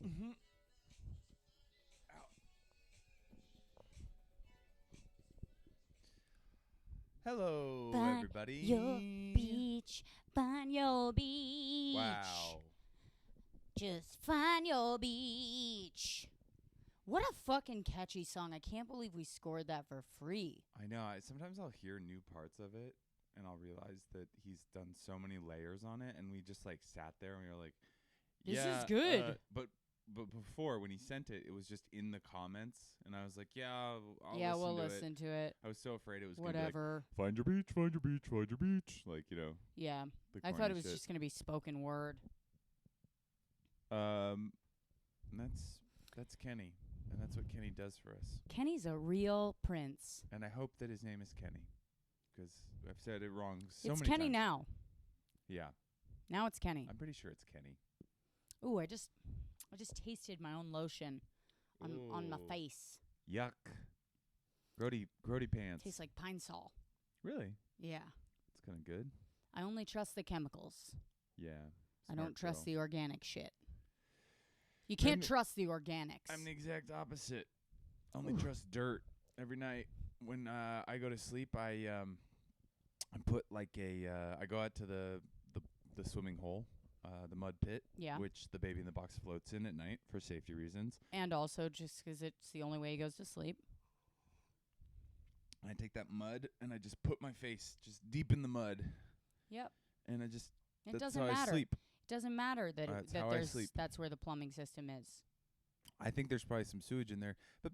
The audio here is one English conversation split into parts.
Mm-hmm. Hello, Find everybody. your beach. Find your beach. Wow. Just find your beach. What a fucking catchy song. I can't believe we scored that for free. I know. Sometimes I'll hear new parts of it, and I'll realize that he's done so many layers on it, and we just like sat there and we were like, This yeah, is good. But before, when he sent it, it was just in the comments, and I was like, yeah, I'll we'll listen listen to it. I was so afraid it was Whatever. Gonna be like, find your beach, find your beach, find your beach. Like, you know. Yeah. I thought it was just going to be spoken word. And that's Kenny. And that's what Kenny does for us. Kenny's a real prince. And I hope that his name is Kenny, because I've said it wrong so It's many Kenny times. now. Yeah. Now it's Kenny. I'm pretty sure it's Kenny. Ooh, I just tasted my own lotion on my face. Yuck. Grody pants. Tastes like Pine Sol. Really? Yeah. It's kind of good. I only trust the chemicals. Yeah. I don't trust girl. the organic shit. You can't trust the organics. I'm the exact opposite. Only trust dirt. Every night when I go to sleep, I put like I go out to the swimming hole, the mud pit, which the baby in the box floats in at night for safety reasons. And also just because it's the only way he goes to sleep. And I take that mud and I just put my face just deep in the mud. Yep. And I just It doesn't matter. I sleep. It doesn't matter that that's where the plumbing system is. I think there's probably some sewage in there, but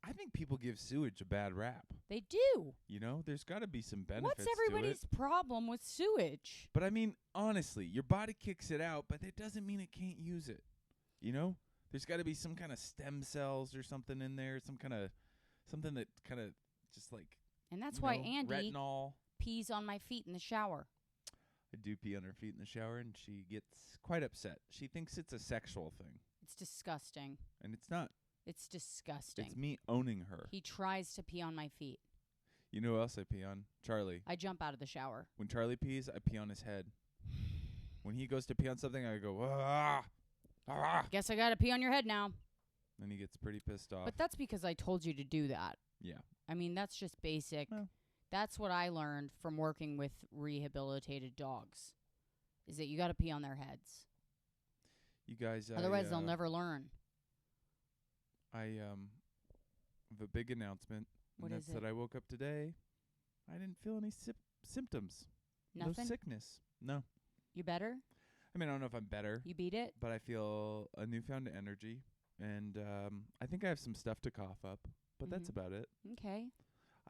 I think people give sewage a bad rap. They do. You know, there's got to be some benefits. What's everybody's problem with sewage? But I mean, honestly, your body kicks it out, but that doesn't mean it can't use it. You know, there's got to be some kind of stem cells or something in there, something that kind of just like. And that's why Andy retinol pees on my feet in the shower. I do pee on her feet in the shower, and she gets quite upset. She thinks it's a sexual thing. It's disgusting. And it's not. It's disgusting. It's me owning her. He tries to pee on my feet. You know who else I pee on? Charlie. I jump out of the shower. When Charlie pees, I pee on his head. When he goes to pee on something, I go, ah, ah. Guess I got to pee on your head now. And he gets pretty pissed off. But that's because I told you to do that. Yeah. I mean, that's just basic. Well. That's what I learned from working with rehabilitated dogs, is that you got to pee on their heads. You guys... Otherwise, they'll never learn. I have a big announcement. What is it? That I woke up today. I didn't feel any symptoms. Nothing? No sickness. No. You better? I mean, I don't know if I'm better. You beat it? But I feel a newfound energy. And I think I have some stuff to cough up. But that's about it. Okay.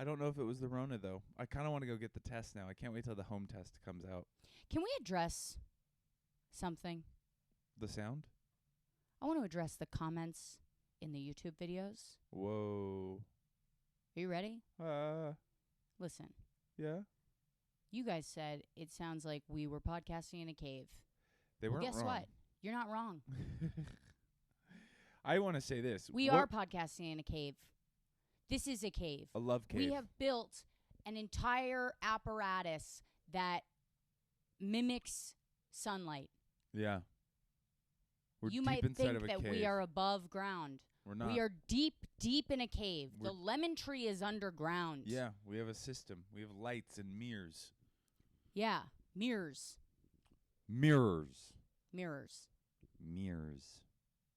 I don't know if it was the Rona, though. I kind of want to go get the test now. I can't wait till the home test comes out. Can we address something? The sound? I want to address the comments in the YouTube videos. Whoa. Are you ready? Listen. Yeah? You guys said it sounds like we were podcasting in a cave. They weren't wrong. Guess what? You're not wrong. I want to say this. We are podcasting in a cave. This is a cave. A love cave. We have built an entire apparatus that mimics sunlight. Yeah. We're you deep might inside think of a that cave. we are above ground. We're not. We are deep in a cave. The lemon tree is underground. Yeah, we have a system. We have lights and mirrors. Yeah, mirrors. Mirrors. Mirrors. Mirrors.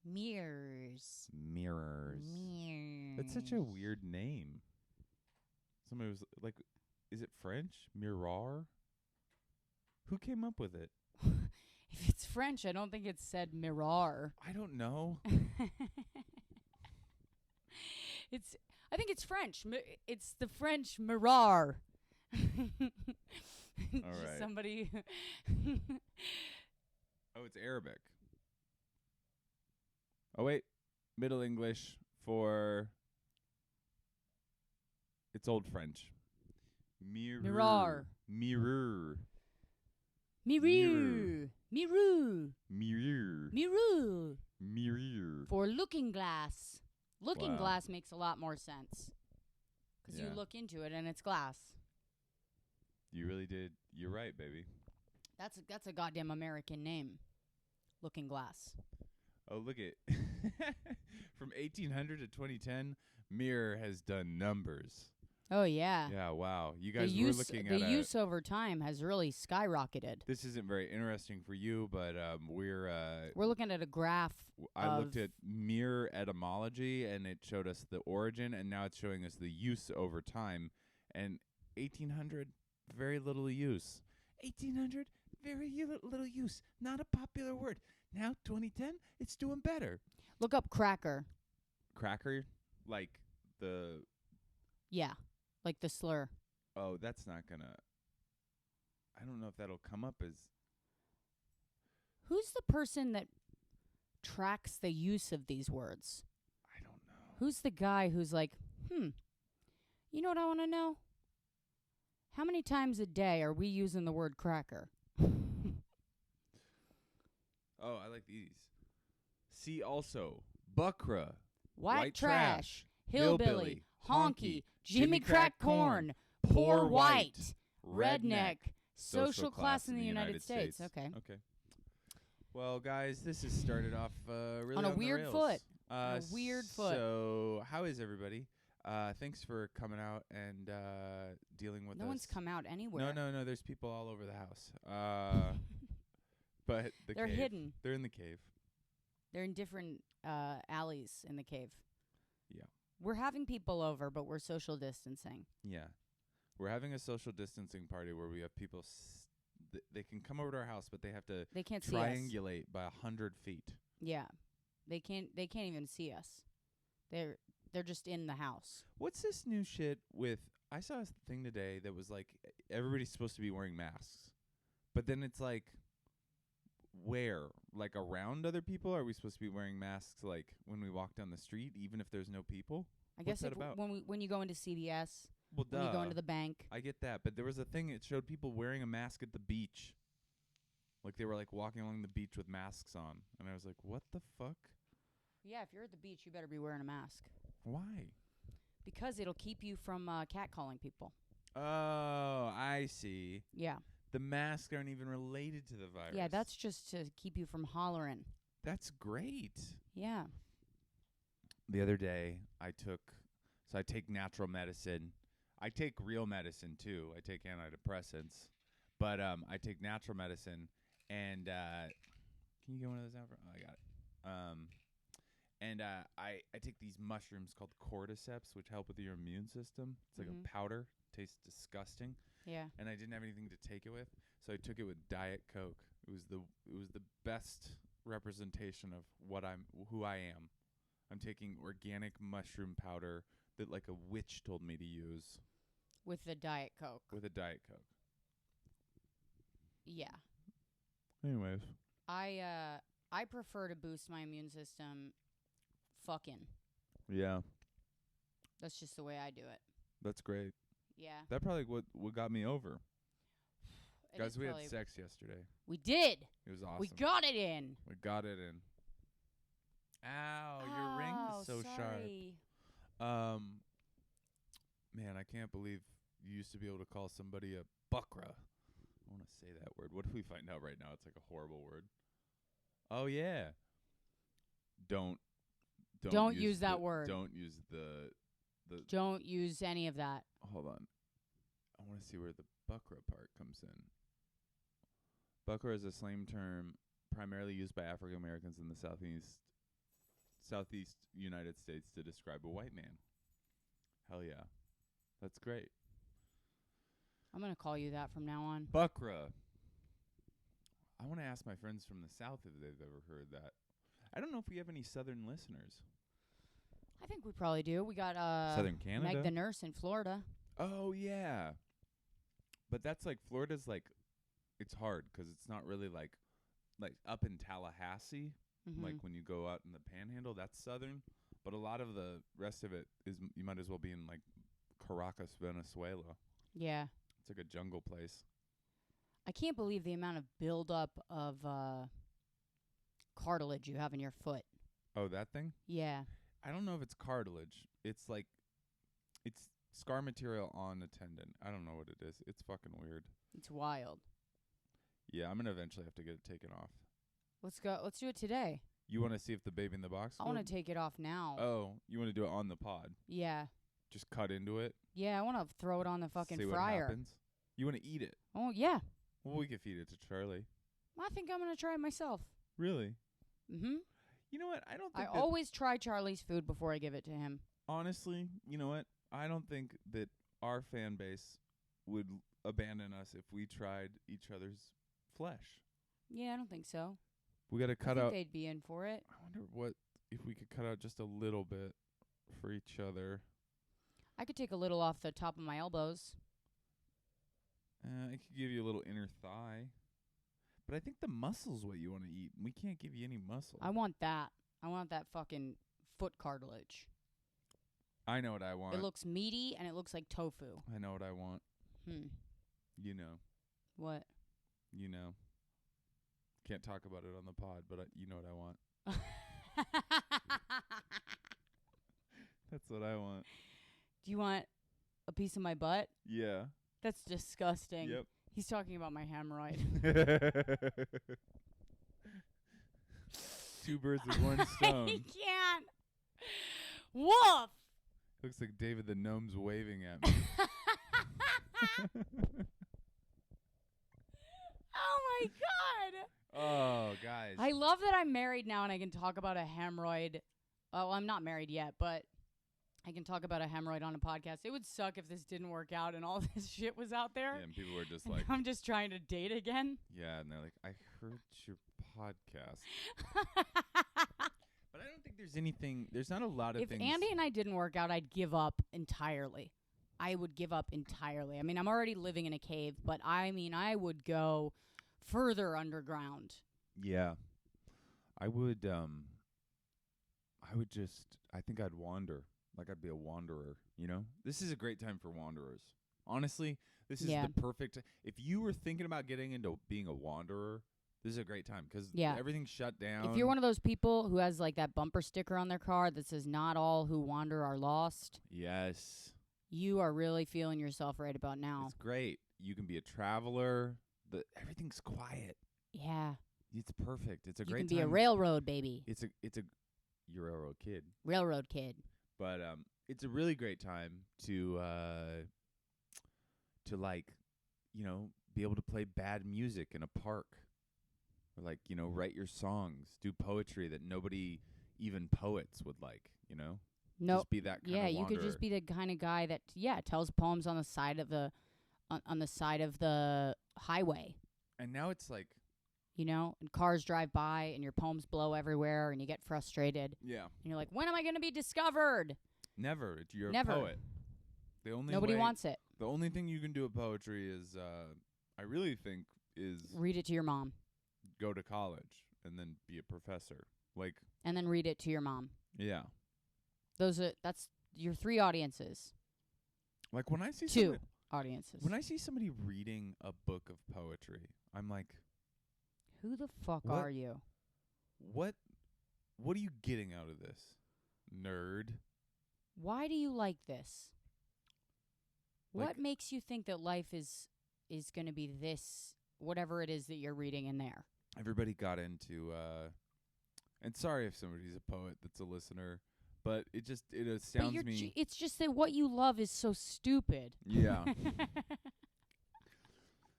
Mirrors. Mirrors. Mirrors. That's such a weird name. Somebody was like, is it French? Mirar? Who came up with it? If it's French, I don't think it's said mirar. I don't know. I think it's French. It's the French mirar. All right. Somebody. Oh, it's Arabic. Oh, wait. Middle English for... It's Old French. Mirar. Mirror. Mirror. Mirror. Mirror. Mirror. Mirror. For looking glass. Looking Wow. glass makes a lot more sense. Because you look into it and it's glass. You really did. You're right, baby. That's a goddamn American name. Looking Glass. Oh, look at from 1800 to 2010, Mirror has done numbers. Oh, yeah. Yeah, wow. You The guys were looking at the use over time has really skyrocketed. This isn't very interesting for you, but we're looking at a graph. I looked at mirror etymology, and it showed us the origin, and now it's showing us the use over time. And 1800, very little use. 1800, very little use. Not a popular word. Now 2010, it's doing better. Look up cracker. Cracker, like the. Yeah, like the slur. Oh, that's not gonna. I don't know if that'll come up as. Who's the person that tracks the use of these words? I don't know. Who's the guy who's like, you know what I want to know? How many times a day are we using the word cracker? Oh, I like these. See also, buckra, White trash, hillbilly, honky, Jimmy crack corn, poor white, redneck, social class in the United States. Okay. Well, guys, this has started off really on a the weird rails. foot. On a weird foot. So, how is everybody? Thanks for coming out and dealing with us. No one's come out anywhere. No. There's people all over the house. But they're cave. hidden. They're in the cave. They're in different alleys in the cave. Yeah. We're having people over, but we're social distancing. Yeah. We're having a social distancing party where we have people. They can come over to our house, but they have to. They can't triangulate by 100 feet. Yeah, they can't even see us. They're just in the house. What's this new shit with? I saw a thing today that was like everybody's supposed to be wearing masks, but then it's like, where? Like around other people? Are we supposed to be wearing masks like when we walk down the street, even if there's no people? I guess when you go into CVS, well, when you go into the bank. I get that, but there was a thing that showed people wearing a mask at the beach. Like they were like walking along the beach with masks on, and I was like, what the fuck? Yeah, if you're at the beach, you better be wearing a mask. Why? Because it'll keep you from catcalling people. Oh, I see. Yeah. The masks aren't even related to the virus. Yeah, that's just to keep you from hollering. That's great. Yeah. The other day, I take natural medicine. I take real medicine, too. I take antidepressants. But I take natural medicine, and can you get one of those out? Oh, I got it. And I take these mushrooms called cordyceps, which help with your immune system. It's like a powder. Tastes disgusting. Yeah. And I didn't have anything to take it with, so I took it with Diet Coke. It was the best representation of who I am. I'm taking organic mushroom powder that like a witch told me to use. With the Diet Coke. With a Diet Coke. Yeah. Anyways. I prefer to boost my immune system fucking. Yeah. That's just the way I do it. That's great. Yeah. That probably what got me over. Guys, we had sex yesterday. We did. It was awesome. We got it in. We got it in. Ow, your ring is so sorry. sharp. Man, I can't believe you used to be able to call somebody a buckra. I want to say that word. What if we find out right now it's like a horrible word? Oh, yeah. Don't use that word. Don't use the Don't use any of that. Hold on. I want to see where the buckra part comes in. Buckra is a slang term primarily used by African Americans in the southeast United States to describe a white man. Hell yeah. That's great. I'm going to call you that from now on. Buckra. I want to ask my friends from the South if they've ever heard that. I don't know if we have any Southern listeners. I think we probably do. We got Southern Canada? Meg the nurse in Florida. Oh, yeah. But that's like, Florida's like, it's hard because it's not really like up in Tallahassee, like when you go out in the Panhandle, that's Southern. But a lot of the rest of it is, you might as well be in like Caracas, Venezuela. Yeah. It's like a jungle place. I can't believe the amount of buildup of cartilage you have in your foot. Oh, that thing? Yeah. I don't know if it's cartilage. It's like, it's scar material on a tendon. I don't know what it is. It's fucking weird. It's wild. Yeah, I'm going to eventually have to get it taken off. Let's go. Let's do it today. You want to see if the baby in the box? I want to take it off now. Oh, you want to do it on the pod? Yeah. Just cut into it. Yeah, I want to throw it on the fucking see fryer. What happens. You want to eat it? Oh yeah. Well, we could feed it to Charlie. I think I'm gonna try it myself. Really? Mm-hmm. You know what? I don't think I always try Charlie's food before I give it to him. Honestly, you know what? I don't think that our fan base would abandon us if we tried each other's flesh. Yeah, I don't think so. We got to cut I think out. they'd be in for it. I wonder what if we could cut out just a little bit for each other. I could take a little off the top of my elbows. I could give you a little inner thigh. But I think the muscle's what you want to eat. We can't give you any muscle. I want that. I want that fucking foot cartilage. I know what I want. It looks meaty and it looks like tofu. I know what I want. You know. What? You know. Can't talk about it on the pod, but you know what I want. That's what I want. Do you want a piece of my butt? Yeah. That's disgusting. Yep. He's talking about my hemorrhoid. Two birds with one stone. I can't. Woof! Looks like David the Gnome's waving at me. Oh my god! Oh, guys. I love that I'm married now and I can talk about a hemorrhoid. Well, I'm not married yet, but I can talk about a hemorrhoid on a podcast. It would suck if this didn't work out and all this shit was out there. Yeah, and people were just And like, I'm just trying to date again. yeah, and they're like, I heard your podcast. But I don't think there's anything, there's not a lot of If things. Andy and I didn't work out, I'd give up entirely. I would give up entirely. I mean, I'm already living in a cave, but I would go further underground. Yeah. I think I'd wander. Like I'd be a wanderer, you know? This is a great time for wanderers. Honestly, this is the perfect, if you were thinking about getting into being a wanderer, this is a great time because everything's shut down. If you're one of those people who has like that bumper sticker on their car that says not all who wander are lost. Yes. You are really feeling yourself right about now. It's great. You can be a traveler. Everything's quiet. Yeah. It's perfect. It's a great time. You can be a railroad baby. You're a railroad kid. Railroad kid. But it's a really great time to like, you know, be able to play bad music in a park. Or like, you know, write your songs, do poetry that nobody, even poets, would like, you know? No. Just be that kind of you wanderer. could just be the kind of guy that tells poems on the side of the on the side of the highway. And now it's like, you know, and cars drive by and your poems blow everywhere and you get frustrated. Yeah. And you're like, when am I going to be discovered? Never. You're Never. a poet. Nobody wants it. The only thing you can do with poetry is, I really think, is read it to your mom. Go to college and then be a professor. Like. And then read it to your mom. Yeah. That's your 3 audiences. Like when I see 2 audiences. When I see somebody reading a book of poetry, I'm like, who the fuck are you? What are you getting out of this, nerd? Why do you like this? Like, what makes you think that life is going to be this, whatever it is that you're reading in there? Everybody got into, and sorry if somebody's a poet that's a listener, but it astounds me. It's just that what you love is so stupid. Yeah.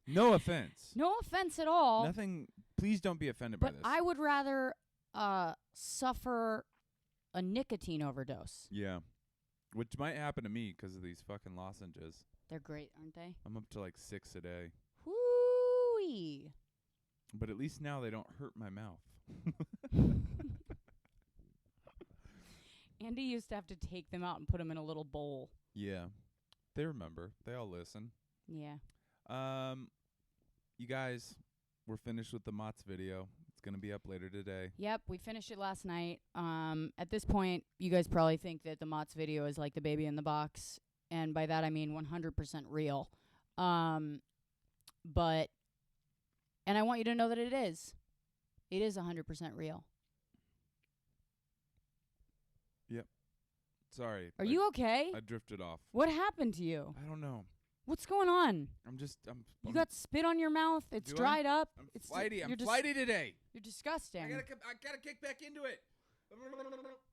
No offense. No offense at all. Nothing. Please don't be offended by this. But I would rather suffer a nicotine overdose. Yeah. Which might happen to me because of these fucking lozenges. They're great, aren't they? I'm up to like 6 a day. Whoo-wee. But at least now they don't hurt my mouth. Andy used to have to take them out and put them in a little bowl. Yeah. They remember. They all listen. Yeah. You guys, we're finished with the Mott's video. It's going to be up later today. Yep, we finished it last night. At this point, you guys probably think that the Mott's video is like the baby in the box. And by that, I mean 100% real. But, and I want you to know that it is. It is 100% real. Yep. Sorry. Are you okay? I drifted off. What happened to you? I don't know. What's going on? I'm You got spit on your mouth. It's Do I? dried up. I'm It's flighty. I'm you're flighty today. You're disgusting. I gotta kick back into it.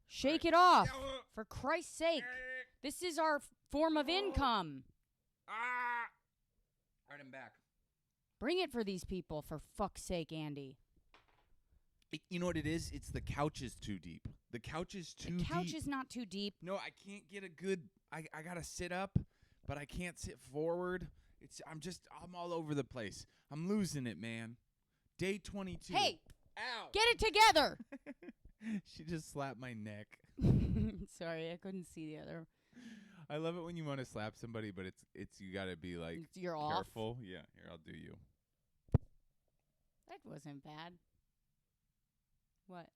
Shake it off. For Christ's sake. This is our form of income. All right, I'm back. Bring it for these people, for fuck's sake, Andy. You know what it is? It's the couch is too deep. The couch is too deep. The couch is not too deep. No, I can't get a good... I gotta sit up, but I can't sit forward. I'm all over the place. I'm losing it, man. Day 22. Hey! Ow! Get it together! She just slapped my neck. Sorry, I couldn't see the other. I love it when you want to slap somebody, but it's you gotta be like You're careful. off. Yeah, here, I'll do you. That wasn't bad. What?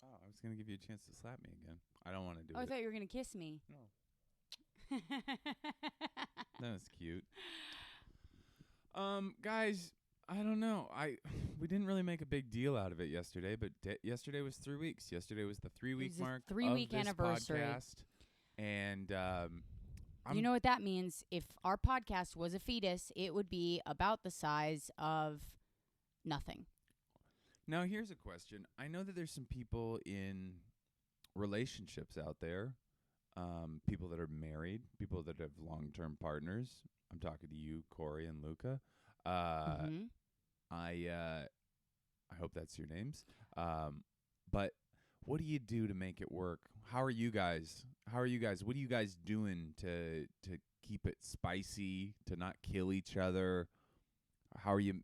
Oh, I was gonna give you a chance to slap me again. I don't want to do Oh, I it. thought you were going to kiss me. No. That was cute. Guys, I don't know. We didn't really make a big deal out of it yesterday, but yesterday was 3 weeks. Yesterday was the 3-week mark. 3-week of this anniversary. Podcast. And you know what that means? If our podcast was a fetus, it would be about the size of nothing. Now, here's a question. I know that there's some people in relationships out there, people that are married, people that have long-term partners. I'm talking to you, Corey and Luca. I hope that's your names. But what do you do to make it work? How are you guys? What are you guys doing to keep it spicy, to not kill each other? How are you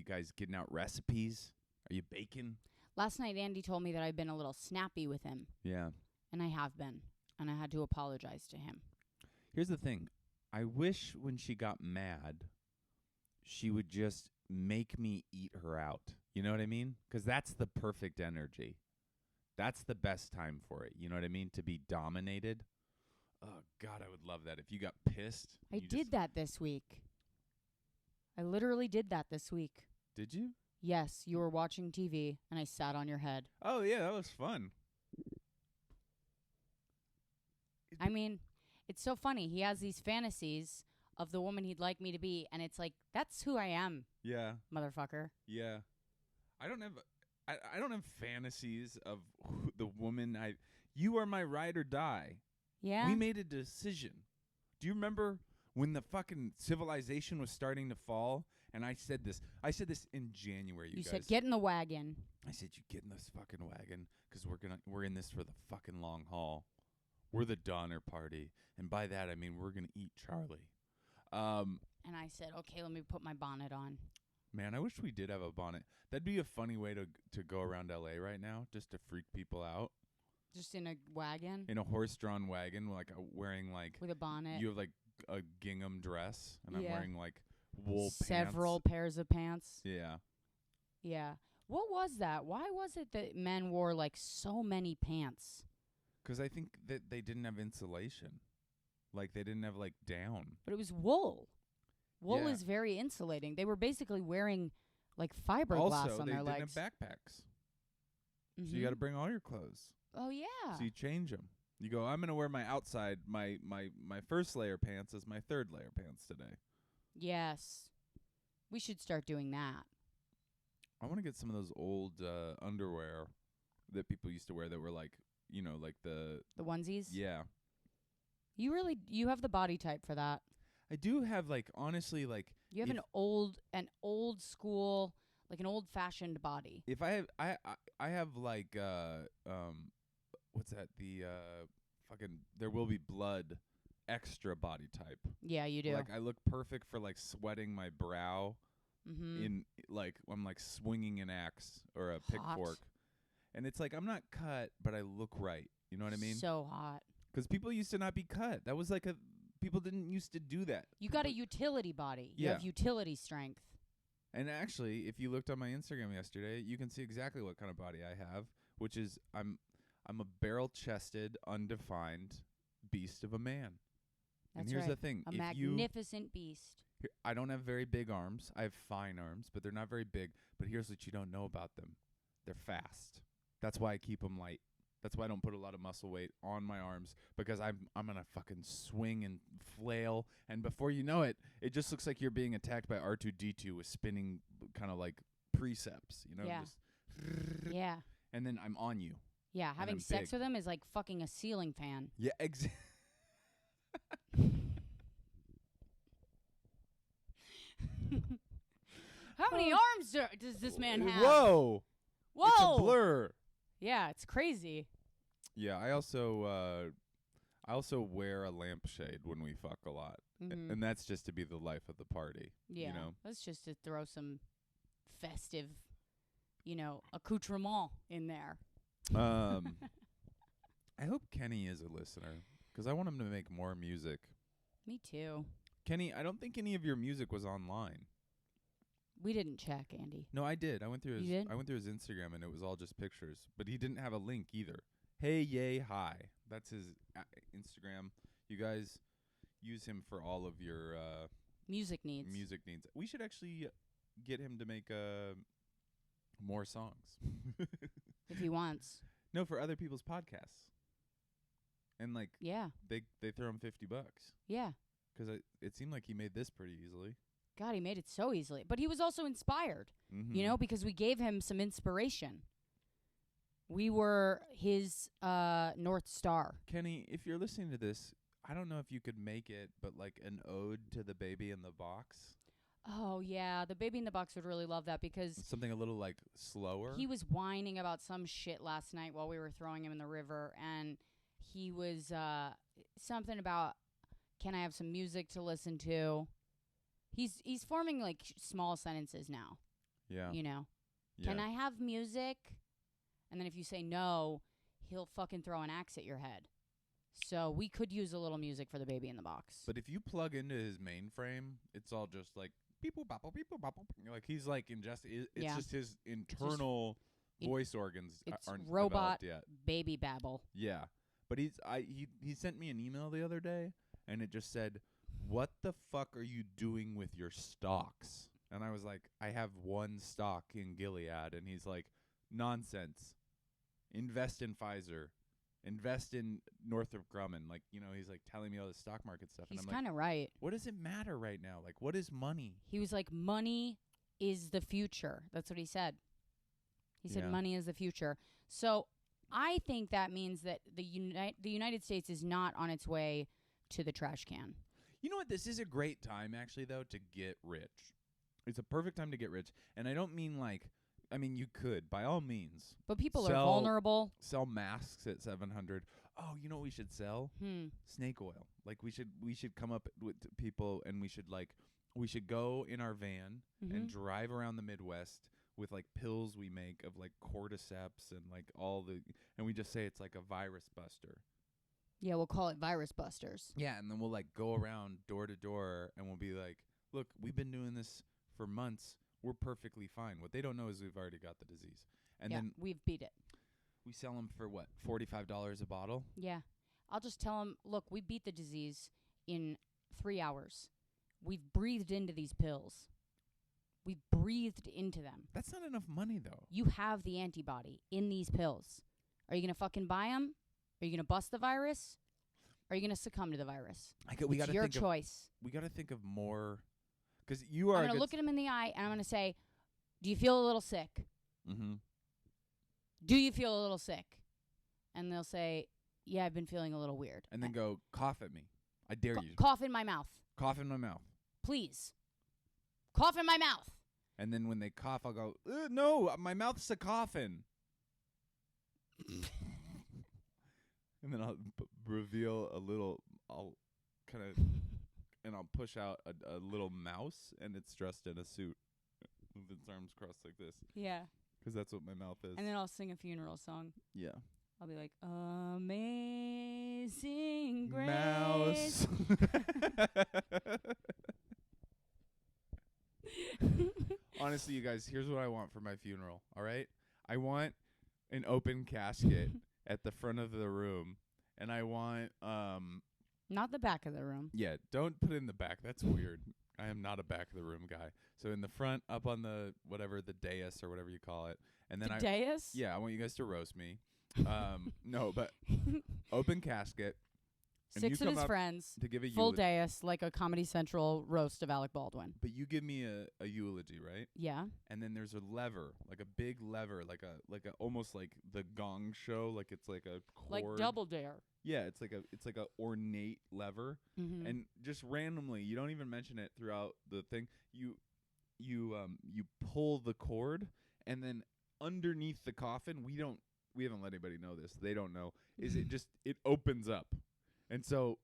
guys getting out recipes? Are you baking? Last night, Andy told me that I've been a little snappy with him. Yeah. And I have been. And I had to apologize to him. Here's the thing. I wish when she got mad, she would just make me eat her out. You know what I mean? Because that's the perfect energy. That's the best time for it. You know what I mean? To be dominated. Oh, God, I would love that. If you got pissed. I did that this week. I literally did that this week. Did you? Yes, you were watching TV, and I sat on your head. Oh, yeah, that was fun. I mean, it's so funny. He has these fantasies of the woman he'd like me to be, and it's like, that's who I am. Yeah. Motherfucker. Yeah. I don't have fantasies of the woman you are my ride or die. Yeah. We made a decision. Do you remember when the fucking civilization was starting to fall? And I said this in January, you guys. said, get in the wagon. I said, you get in this fucking wagon because we're in this for the fucking long haul. We're the Donner Party. And by that, I mean, we're going to eat Charlie. And I said, okay, let me put my bonnet on. Man, I wish we did have a bonnet. That'd be a funny way to go around L.A. right now, just to freak people out. Just in a wagon? In a horse-drawn wagon, like wearing like... With a bonnet. You have like a gingham dress, and I'm wearing like wool Several pants. pairs of pants. Yeah. Yeah. What was that? Why was it that men wore like so many pants? Because I think that they didn't have insulation. Like they didn't have like down. But it was wool. Wool Yeah. is very insulating. They were basically wearing like fiberglass on their legs. Also, they didn't have backpacks. So you got to bring all your clothes. Oh, yeah. So you change them. You go, I'm going to wear my outside, my first layer pants as my third layer pants today. Yes. We should start doing that. I want to get some of those old underwear that people used to wear that were like, you know, like the onesies? Yeah. You have the body type for that. I do have like, honestly, like. You have an old school, like an old fashioned body. If I have like, what's that? The fucking There Will Be Blood extra body type. Yeah, you do. Like I look perfect for like sweating my brow. In like I'm like swinging an axe or a pitchfork, and it's like I'm not cut, but I look right. You know what I mean? So hot. Because people used to not be cut. That was like people didn't used to do that. You got a utility body. You Yeah. have utility strength. And actually, if you looked on my Instagram yesterday, you can see exactly what kind of body I have, which is I'm a barrel-chested, undefined beast of a man. That's and here's right. the thing: A magnificent beast. I don't have very big arms. I have fine arms, but they're not very big. But here's what you don't know about them: they're fast. That's why I keep them light. That's why I don't put a lot of muscle weight on my arms, because I'm gonna fucking swing and flail, and before you know it, it just looks like you're being attacked by R2-D2 with spinning kind of like precepts, you know? Yeah. Just Yeah. and then I'm on you. Yeah. Having I'm sex big. with him is like fucking a ceiling fan. Yeah, How many arms does this man have? Whoa! Whoa! It's a blur. Yeah, it's crazy. Yeah, I also wear a lampshade when we fuck a lot, Mhm. and that's just to be the life of the party. Yeah. You know? That's just to throw some festive, accoutrement in there. I hope Kenny is a listener, because I want him to make more music. Me too. Kenny, I don't think any of your music was online. We didn't check, Andy. No, I did. I went through his. You did? I went through his Instagram, and it was all just pictures. But he didn't have a link either. Hey, yay, hi. That's his Instagram. You guys use him for all of your Music needs. music needs. We should actually get him to make more songs. If he wants. No, for other people's podcasts. And like Yeah. they throw him $50 Yeah. because it seemed like he made this pretty easily. God, he made it so easily. But he was also inspired, Mm-hmm. because we gave him some inspiration. We were his North Star. Kenny, if you're listening to this, I don't know if you could make it, but like an ode to the baby in the box. Oh, yeah. The baby in the box would really love that because Something a little like slower. he was whining about some shit last night while we were throwing him in the river. And he was something about, can I have some music to listen to? He's forming like small sentences now. Yeah. Yeah. Yeah. Can I have music? And then if you say no, he'll fucking throw an axe at your head. So we could use a little music for the baby in the box. But if you plug into his mainframe, it's all just like beep-boop, bop-boop, beep-boop, bop-boop. Like he's like it's Yeah. just his internal voice organs it's aren't robot developed yet. baby babble. Yeah. But he sent me an email the other day, and it just said, "What the fuck are you doing with your stocks?" And I was like, "I have one stock in Gilead." And he's like, "Nonsense. Invest in Pfizer. Invest in Northrop Grumman." Like, he's like telling me all the stock market stuff. He's and I'm kind like, of right. what does it matter right now? Like, what is money? He was like, money is the future. That's what he said. He said, Yeah. money is the future. So I think that means that the United States is not on its way to the trash can. You know what? This is a great time, actually, though, to get rich. It's a perfect time to get rich. And I don't mean you could, by all means. But people are Sell- vulnerable. Sell masks at $700. Oh, you know what we should sell? Snake oil. Like we should come up with people, and we should go in our van and drive around the Midwest with like pills we make of like cordyceps and like and we just say it's like a virus buster. Yeah, we'll call it Virus Busters. Yeah, and then we'll like go around door to door, and we'll be like, "Look, we've been doing this for months. We're perfectly fine." What they don't know is we've already got the disease. And then we've beat it. we sell them for what, $45 a bottle? Yeah. I'll just tell them, look, we beat the disease in 3 hours. We've breathed into these pills. We've breathed into them. That's not enough money, though. You have the antibody in these pills. Are you going to fucking buy them? Are you going to bust the virus? Or are you going to succumb to the virus? We It's your choice. We got to think of more, because you are. I'm going to look at him in the eye, and I'm going to say, do you feel a little sick? Mm-hmm. Do you feel a little sick? And they'll say, yeah, I've been feeling a little weird. And then go, cough at me. I dare you. Cough in my mouth. Cough in my mouth. Please. Cough in my mouth. And then when they cough, I'll go, no, my mouth's a coffin. And then I'll reveal a little, I'll push out a little mouse, and it's dressed in a suit with its arms crossed like this. Yeah. Because that's what my mouth is. And then I'll sing a funeral song. Yeah. I'll be like, Amazing Grace. Mouse. Honestly, you guys, here's what I want for my funeral, all right? I want an open casket at the front of the room, and I want Not the back of the room. yeah, don't put it in the back. That's weird. I am not a back of the room guy. So in the front, up on the dais or whatever you call it, and then The dais? yeah, I want you guys to roast me, No, but open casket. And 6 you of come his up friends, to give a full eulogy. dais, like a Comedy Central roast of Alec Baldwin. But you give me a eulogy, right? Yeah. And then there's a lever, like a big lever, like a almost like the Gong Show, like it's like a cord. Like Double Dare. Yeah, it's like a ornate lever, Mm-hmm. and just randomly, you don't even mention it throughout the thing. You pull the cord, and then underneath the coffin, we haven't let anybody know this. They don't know. It opens up, and so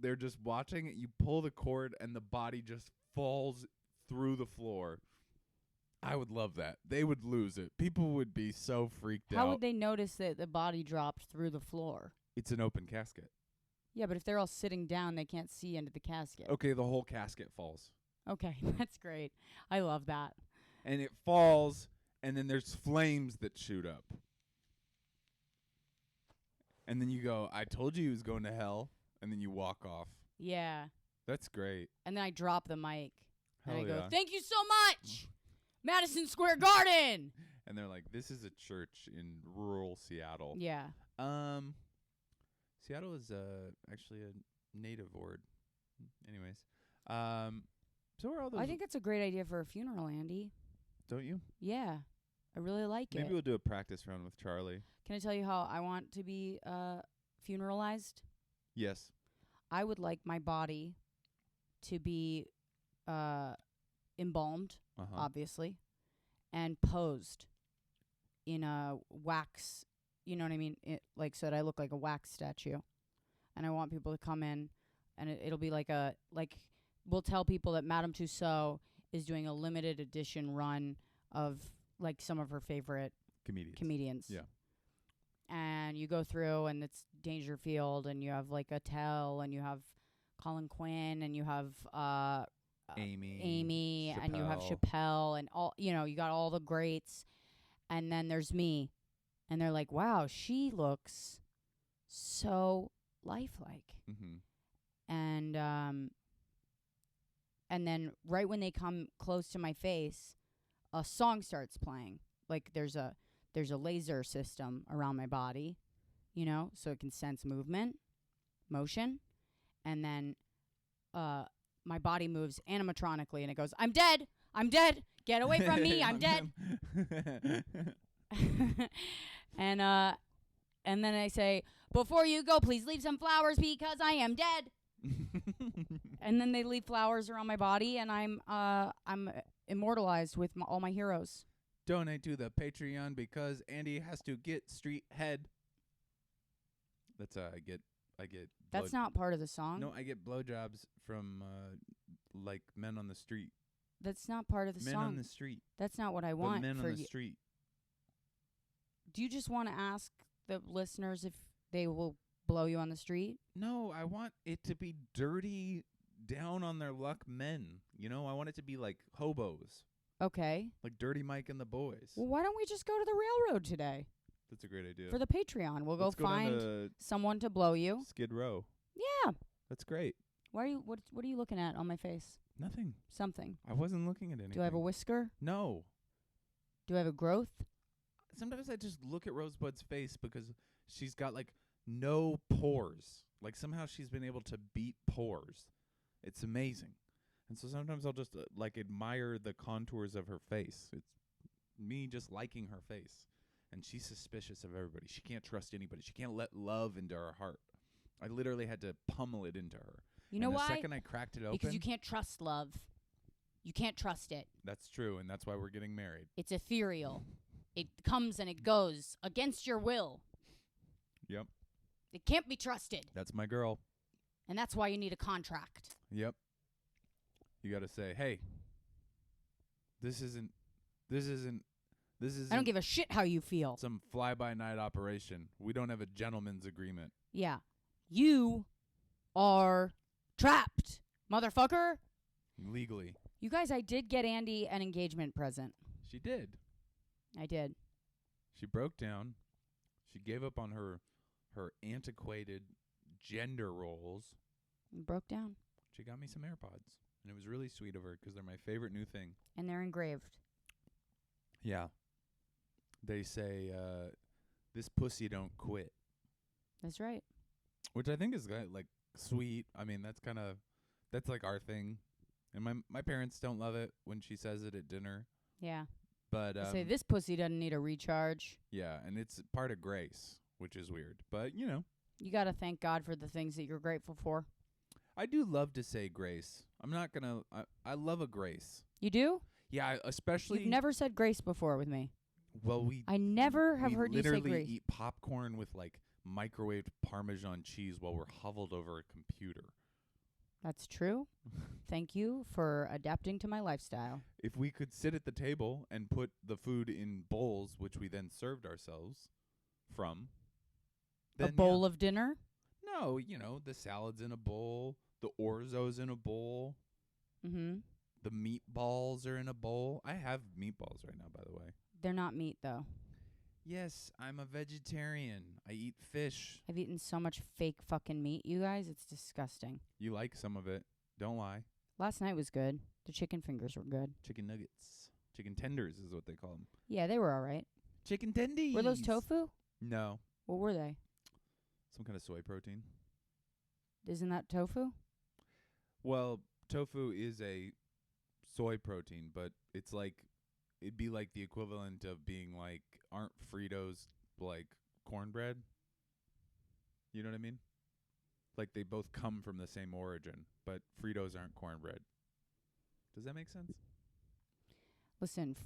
they're just watching it. You pull the cord, and the body just falls through the floor. I would love that. They would lose it. People would be so freaked out. How would they notice that the body dropped through the floor? It's an open casket. Yeah, but if they're all sitting down, they can't see into the casket. Okay, the whole casket falls. Okay, that's great. I love that. And it falls, and then there's flames that shoot up. And then you go, I told you he was going to hell, and then you walk off. Yeah. That's great. And then I drop the mic. Hell and I go, yeah. thank you so much, Madison Square Garden. And they're like, this is a church in rural Seattle. Yeah. Seattle is actually a native word. Anyways. So are all those... I think that's a great idea for a funeral, Andy. Don't you? Yeah. I really like it. Maybe we'll do a practice run with Charlie. Can I tell you how I want to be funeralized? Yes. I would like my body to be embalmed, obviously, and posed in a wax, you know what I mean? So that I look like a wax statue. And I want people to come in, and it'll be like we'll tell people that Madame Tussauds is doing a limited edition run of like some of her favorite comedians. Yeah. And you go through, and it's Dangerfield, and you have like Attell, and you have Colin Quinn, and you have Amy, and you have Chappelle, and all, you got all the greats. And then there's me, and they're like, wow, she looks so lifelike. Mm-hmm. And then right when they come close to my face, a song starts playing. Like there's a laser system around my body, so it can sense motion, and then my body moves animatronically, and it goes, I'm dead, get away from me, I'm dead. And then I say, before you go, please leave some flowers because I am dead. And then they leave flowers around my body, and I'm immortalized with all my heroes. Donate to the Patreon because Andy has to get street head. That's I get. That's not part of the song. No, I get blowjobs from like men on the street. That's not part of the song. Men on the street. That's not what I want. Men on the street. Do you just want to ask the listeners if they will blow you on the street? No, I want it to be dirty, down on their luck men. I want it to be like hobos. Okay. Like Dirty Mike and the Boys. Well, why don't we just go to the railroad today? That's a great idea. For the Patreon. We'll Let's go find someone to blow you. Skid Row. Yeah. That's great. Why are you? What are you looking at on my face? Nothing. Something. I wasn't looking at anything. Do I have a whisker? No. Do I have a growth? Sometimes I just look at Rosebud's face because she's got like no pores. Like somehow she's been able to beat pores. It's amazing. And so sometimes I'll just like admire the contours of her face. It's me just liking her face. And she's suspicious of everybody. She can't trust anybody. She can't let love into her heart. I literally had to pummel it into her. You know why? The second I cracked it open. Because you can't trust love. You can't trust it. That's true, and that's why we're getting married. It's ethereal. It comes and it goes against your will. Yep. It can't be trusted. That's my girl. And that's why you need a contract. Yep. You got to say, hey, this isn't I don't give a shit how you feel. Some fly-by-night operation. We don't have a gentleman's agreement. Yeah. You are trapped, motherfucker. Legally. You guys, I did get Andy an engagement present. She did. I did. She broke down. She gave up on her antiquated gender roles. Broke down. She got me some AirPods. And it was really sweet of her because they're my favorite new thing. And they're engraved. Yeah. They say this pussy don't quit, That's right. which I think is like sweet. I mean, that's like our thing. And my parents don't love it when she says it at dinner. Yeah. But I say this pussy doesn't need a recharge. yeah, and it's part of grace, which is weird. But, you know, You got to thank God for the things that you're grateful for. I do love to say grace. I'm not going to I love a grace. You do? Yeah, especially You've never said grace before with me. well, I never have we heard you say literally grace. eat popcorn with like microwaved Parmesan cheese while we're huddled over a computer. That's true. Thank you for adapting to my lifestyle. If we could sit at the table and put the food in bowls, which we then served ourselves from, then A bowl of dinner? No, you know, the salad's in a bowl, the orzo's in a bowl, Mm-hmm. the meatballs are in a bowl. I have meatballs right now, by the way. They're not meat, though. Yes, I'm a vegetarian. I eat fish. I've eaten so much fake fucking meat, you guys. It's disgusting. You like some of it. Don't lie. Last night was good. The chicken fingers were good. Chicken nuggets. Chicken tenders is what they call them. Yeah, they were all right. Chicken tendies. Were those tofu? No. What were they? Some kind of soy protein. Isn't that tofu? Well, tofu is a soy protein, but it's like, it'd be like the equivalent of being like, aren't Fritos like cornbread? You know what I mean? Like they both come from the same origin, but Fritos aren't cornbread. Does that make sense? Listen,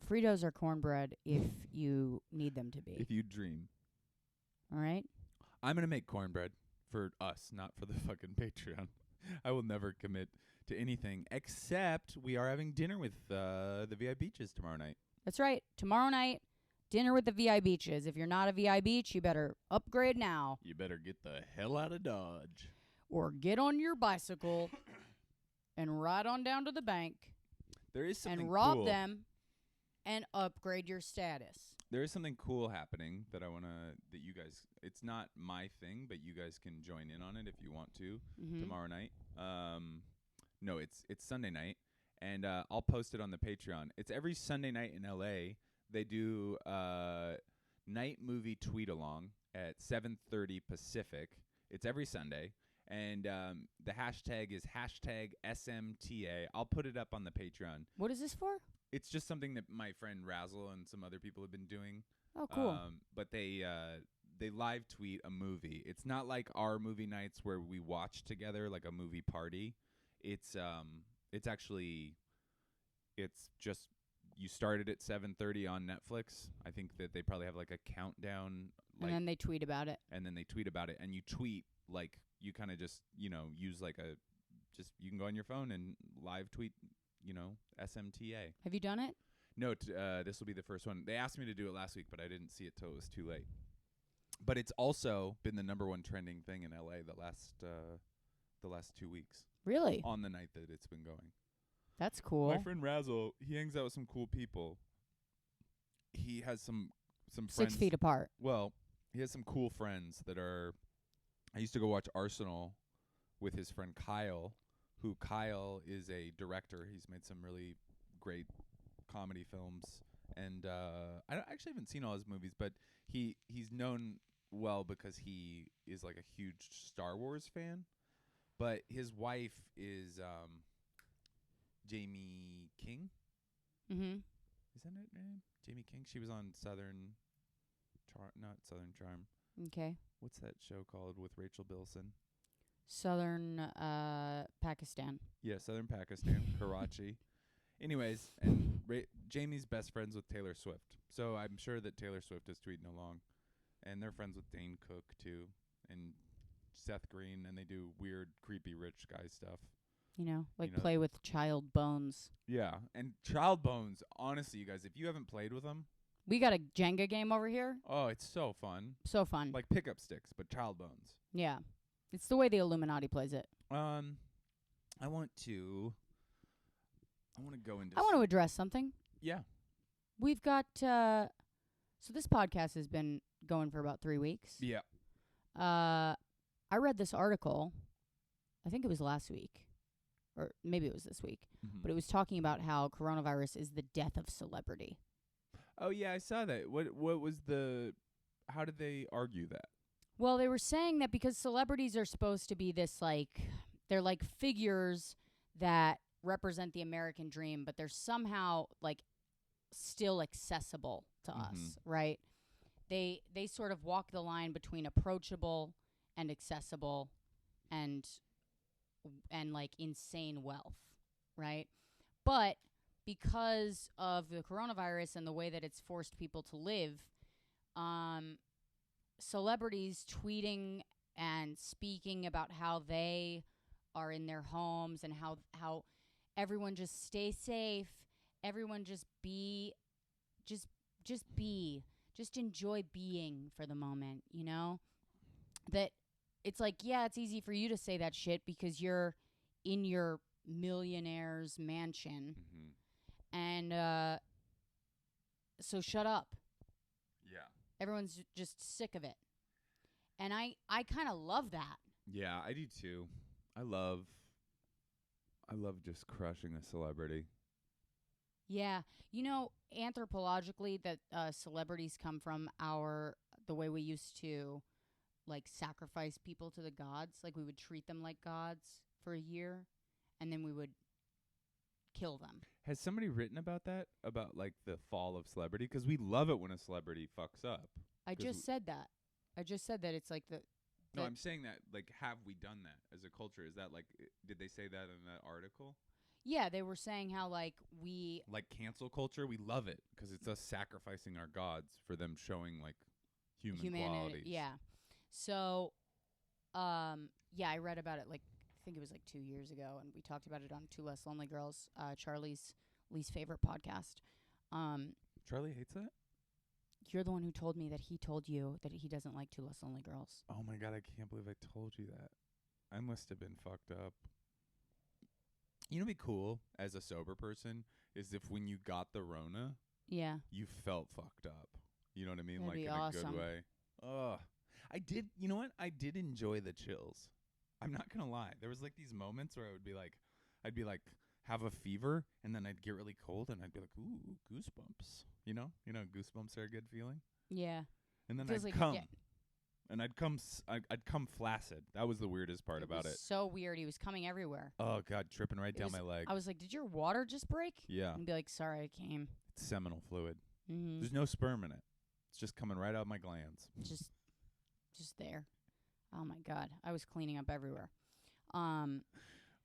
Fritos are cornbread if you need them to be. If you dream. All right? I'm going to make cornbread for us, not for the fucking Patreon. I will never commit to anything except we are having dinner with the VI Beaches tomorrow night. That's right. Tomorrow night, dinner with the VI Beaches. If you're not a VI Beach, you better upgrade now. You better get the hell out of Dodge. Or get on your bicycle and ride on down to the bank There is something and rob cool. them and upgrade your status. There is something cool happening that I want to, that you guys, it's not my thing, but you guys can join in on it if you want to tomorrow night. No, it's Sunday night, and I'll post it on the Patreon. It's every Sunday night in LA. They do night movie tweet along at 7:30 Pacific. It's every Sunday, and the hashtag is #SMTA. I'll put it up on the Patreon. What is this for? It's just something that my friend Razzle and some other people have been doing. Oh, cool. But they live tweet a movie. It's not like our movie nights where we watch together like a movie party. It's actually just you started at 7:30 on Netflix. I think that they probably have like a countdown, and then they tweet about it. And then they tweet about it, and you tweet like you kind of just use like you can go on your phone and live tweet. SMTA. Have you done it? No, this will be the first one. They asked me to do it last week, but I didn't see it till it was too late. But it's also been the #1 trending thing in LA the last 2 weeks. Really? On the night that it's been going. That's cool. My friend Razzle, he hangs out with some cool people. He has some friends 6 feet apart. Well, he has some cool friends that are. I used to go watch Arsenal with his friend Kyle. Kyle is a director. He's made some really great comedy films, and I actually haven't seen all his movies, but he's known well because he is like a huge Star Wars fan. But his wife is Jamie King. Mm-hmm. Is that her name? Jamie King. She was on not Southern Charm. Okay. What's that show called with Rachel Bilson? Southern Pakistan. Yeah, Southern Pakistan, Karachi. Anyways, and Jamie's best friends with Taylor Swift. So I'm sure that Taylor Swift is tweeting along. And they're friends with Dane Cook, too, and Seth Green, and they do weird, creepy rich guy stuff. Play with child bones. Yeah, and Child Bones, honestly, you guys, if you haven't played with them. We got a Jenga game over here. Oh, it's so fun. So fun. Like pickup sticks, but Child Bones. Yeah. It's the way the Illuminati plays it. I want to go into... I want to address something. Yeah. We've got... so this podcast has been going for about 3 weeks. Yeah. I read this article. I think it was last week. Or maybe it was this week. Mm-hmm. But it was talking about how coronavirus is the death of celebrity. Oh, yeah, I saw that. What was the... how did they argue that? Well, they were saying that because celebrities are supposed to be this they're like figures that represent the American dream, but they're somehow like still accessible to us, right? They sort of walk the line between approachable and accessible and like insane wealth, right? But because of the coronavirus and the way that it's forced people to live, celebrities tweeting and speaking about how they are in their homes and how everyone just stay safe, everyone just be just enjoy being for the moment, you know? That it's like, yeah, it's easy for you to say that shit because you're in your millionaire's mansion. And so shut up. Yeah. Everyone's just sick of it. And I kind of love that. Yeah, I do too. I love just crushing a celebrity. Yeah. You know, anthropologically, that celebrities come from the way we used to, like, sacrifice people to the gods. Like, we would treat them like gods for a year, and then we would kill them. Has somebody written about that? About, like, the fall of celebrity? Because we love it when a celebrity fucks up. I just said that. It's like the... No, I'm saying that, like, have we done that as a culture? Is that, like, did they say that in that article? Yeah, they were saying how, like, we... Like, cancel culture, we love it because it's us sacrificing our gods for them showing, like, humanity, qualities. Yeah. So, yeah, I read about it, like, I think it was, like, 2 years ago, and we talked about it on Two Less Lonely Girls, Charlie's least favorite podcast. Charlie hates that? You're the one who told me that he told you that he doesn't like Two Less Lonely Girls. Oh, my God, I can't believe I told you that. I must have been fucked up. You know what'd be cool as a sober person is if when you got the Rona, yeah, you felt fucked up. You know what I mean? That'd like be in awesome. a good way. Ugh. I did, you know what? I did enjoy the chills. I'm not going to lie. There was like these moments where I'd be like, have a fever, and then I'd get really cold, and I'd be like, ooh, goosebumps. You know, goosebumps are a good feeling. Yeah. And then Feels I'd like come, and I'd come flaccid. That was the weirdest part about it. So weird. He was coming everywhere. Oh God, tripping right down my leg. I was like, did your water just break? Yeah. And be like, sorry, I came. It's seminal fluid. Mm-hmm. There's no sperm in it. It's just coming right out of my glands. Just there. Oh my God, I was cleaning up everywhere.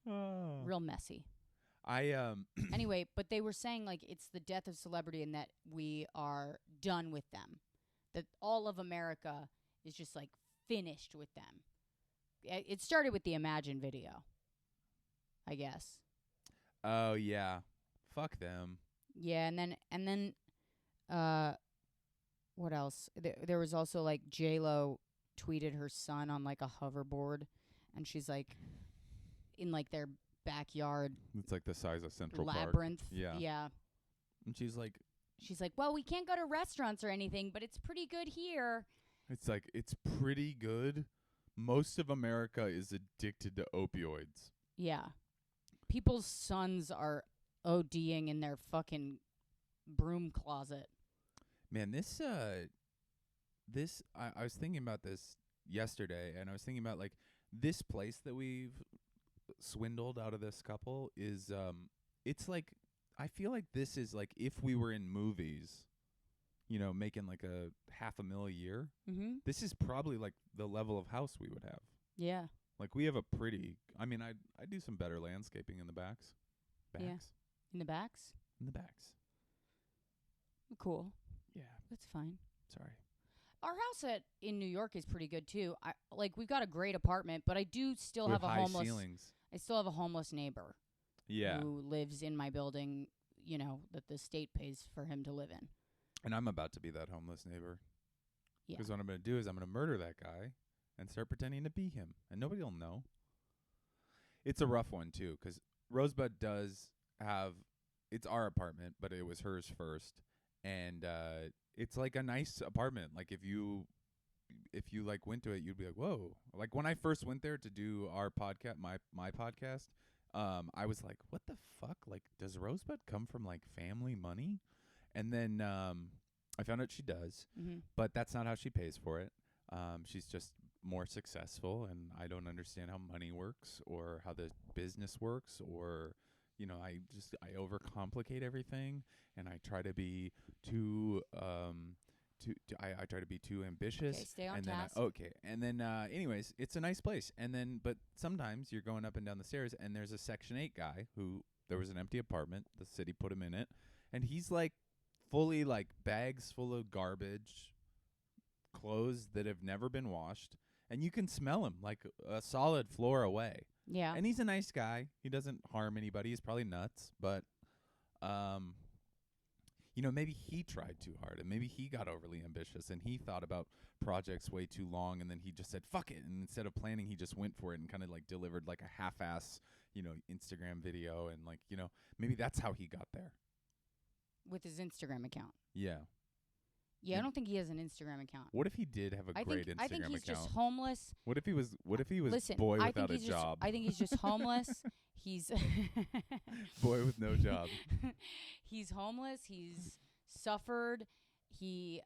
Real messy. Anyway, but they were saying like it's the death of celebrity and that we are done with them. That all of America is just like finished with them. It started with the Imagine video, I guess. Oh yeah, fuck them. Yeah, and then what else? There was also like J-Lo tweeted her son on like a hoverboard, and she's like in like their backyard. It's like the size of Central Labyrinth. Park. Yeah. And she's like, well, we can't go to restaurants or anything, but it's pretty good here. It's like, it's pretty good. Most of America is addicted to opioids. Yeah. People's sons are ODing in their fucking broom closet. Man, I was thinking about this yesterday, and I was thinking about like this place that we've swindled out of this couple is it's like I feel like this is like if we were in movies, you know, making like a $500,000 a year. Mm-hmm. This is probably like the level of house we would have. Yeah. Like we have a pretty. I mean, I do some better landscaping in the backs. Yeah. In the backs. In the backs. Cool. Yeah. That's fine. Sorry. Our house in New York is pretty good too. We've got a great apartment, but I do still have a high homeless. Ceilings. I still have a homeless neighbor. Yeah. Who lives in my building, you know, that the state pays for him to live in. And I'm about to be that homeless neighbor. Yeah. Because what I'm going to do is I'm going to murder that guy and start pretending to be him. And nobody will know. It's a rough one, too, because Rosebud does have... It's our apartment, but it was hers first. And it's like a nice apartment. Like, if you like went to it, you'd be like, whoa. Like, when I first went there to do our podcast, my podcast, I was like, what the fuck? Like, does Rosebud come from, like, family money? And then I found out she does, Mm-hmm. but that's not how she pays for it. She's just more successful, and I don't understand how money works or how the business works, or I overcomplicate everything, and I try to be too I try to be too ambitious. Okay, stay on and task. then anyways, it's a nice place. And then but sometimes you're going up and down the stairs, and there's a Section 8 guy who there was an empty apartment, the city put him in it, and he's like fully like bags full of garbage, clothes that have never been washed, and you can smell him like a solid floor away. Yeah. And he's a nice guy. He doesn't harm anybody. He's probably nuts, but maybe he tried too hard, and maybe he got overly ambitious, and he thought about projects way too long, and then he just said fuck it, and instead of planning, he just went for it and kind of like delivered like a half-ass, Instagram video, and like, maybe that's how he got there. With his Instagram account. Yeah. Yeah, I don't think he has an Instagram account. What if he did have a great Instagram account? I think he's just homeless. What if he was Listen, boy without a job? I think he's just homeless. He's boy with no job. He's homeless. He's suffered. He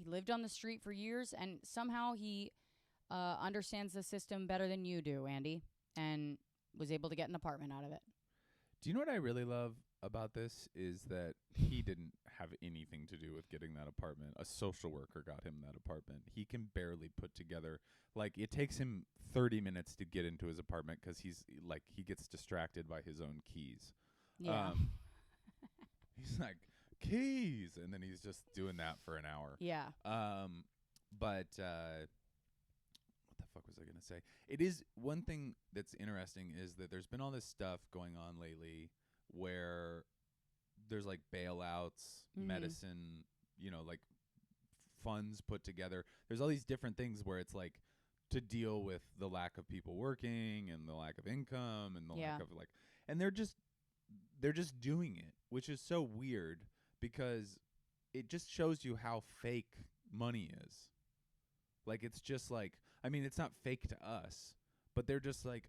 lived on the street for years, and somehow he understands the system better than you do, Andy, and was able to get an apartment out of it. Do you know what I really love about this is that he didn't have anything to do with getting that apartment. A social worker got him that apartment. He can barely put together, like, it takes him 30 minutes to get into his apartment because he gets distracted by his own keys. Yeah. He's like, keys, and then he's just doing that for an hour. Yeah. But what the fuck was I gonna say? It is one thing that's interesting is that there's been all this stuff going on lately where there's like bailouts, medicine, like funds put together. There's all these different things where it's like to deal with the lack of people working and the lack of income and the lack of like, and they're just doing it, which is so weird because it just shows you how fake money is. Like, it's just like, I mean, it's not fake to us, but they're just like,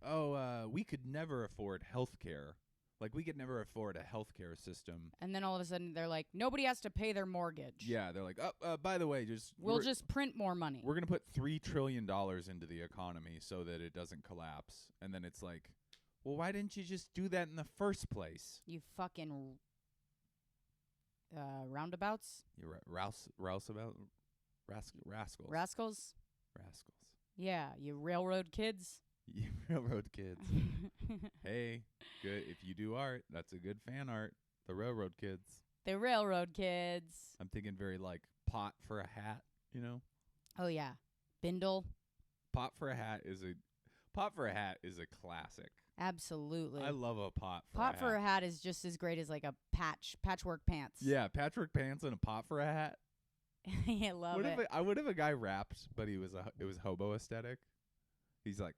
we could never afford healthcare. Like, we could never afford a healthcare system. And then all of a sudden, they're like, nobody has to pay their mortgage. Yeah, they're like, by the way, we'll just print more money. We're going to put $3 trillion into the economy so that it doesn't collapse. And then it's like, well, why didn't you just do that in the first place? You fucking roundabouts? You rascals. Rascals? Yeah, you railroad kids. You railroad kids. Hey, good. If you do art, that's a good fan art. The railroad kids. The railroad kids. I'm thinking very like pot for a hat, Oh yeah. Bindle. Pot for a hat is a classic. Absolutely. I love a pot for pot a hat. for a hat is just as great as like a patchwork pants. Yeah, patchwork pants and a pot for a hat. I love it. What if a guy rapped, but it was hobo aesthetic? He's like,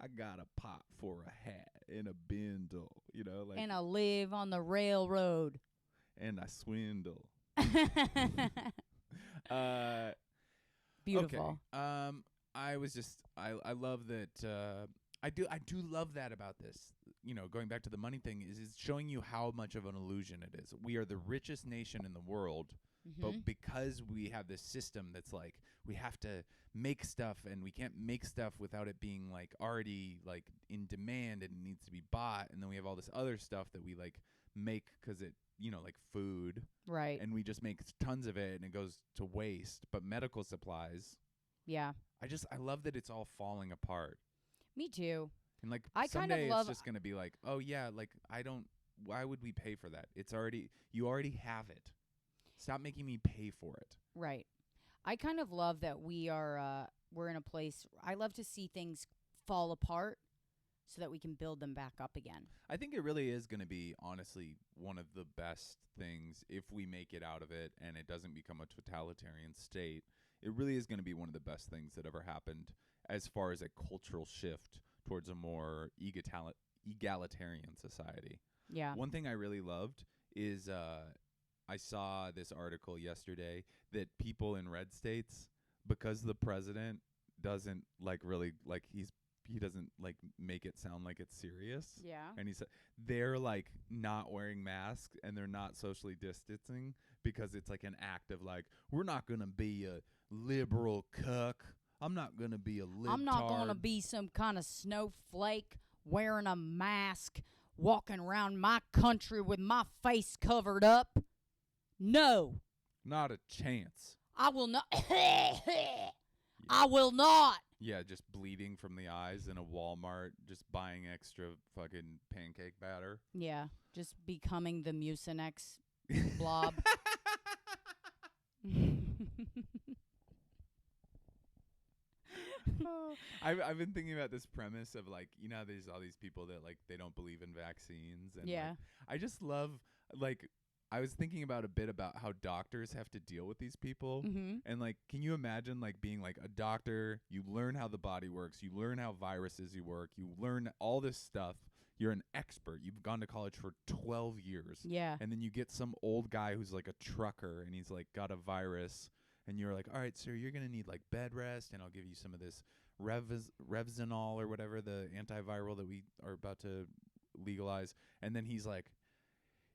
I got a pot for a hat and a bindle, like, and I live on the railroad. And I swindle. Beautiful. Okay. I love that. I do love that about this. Going back to the money thing is showing you how much of an illusion it is. We are the richest nation in the world. But because we have this system that's like we have to make stuff, and we can't make stuff without it being like already like in demand and it needs to be bought, and then we have all this other stuff that we like make because it like food, right? And we just make tons of it and it goes to waste. But medical supplies, yeah, I love that it's all falling apart. Me too. And like I someday kind of love it's just gonna be like, oh yeah, like why would we pay for that? You already have it. Stop making me pay for it. Right. I kind of love that we're in a place. I love to see things fall apart so that we can build them back up again. I think it really is going to be, honestly, one of the best things if we make it out of it and it doesn't become a totalitarian state. It really is going to be one of the best things that ever happened as far as a cultural shift towards a more egalitarian society. Yeah. One thing I really loved is I saw this article yesterday that people in red states, because the president doesn't like really like he doesn't like make it sound like it's serious. Yeah. And he said they're like not wearing masks and they're not socially distancing because it's like an act of like, we're not going to be a liberal cuck. I'm not going to be a libtard. I'm not going to be some kind of snowflake wearing a mask, walking around my country with my face covered up. No. Not a chance. I will not. I will not. Yeah, just bleeding from the eyes in a Walmart, just buying extra fucking pancake batter. Yeah, just becoming the Mucinex blob. I've been thinking about this premise of like, you know, there's all these people that like they don't believe in vaccines, and Yeah. like, I just love like I was thinking about a bit about how doctors have to deal with these people, and like, can you imagine like being like a doctor? You learn how the body works, you learn how viruses work, you learn all this stuff. You're an expert. You've gone to college for 12 years. Yeah. And then you get some old guy who's like a trucker, and he's like got a virus. And you're like, all right, sir, you're going to need like bed rest, and I'll give you some of this Revzinol or whatever, the antiviral that we are about to legalize. And then he's like,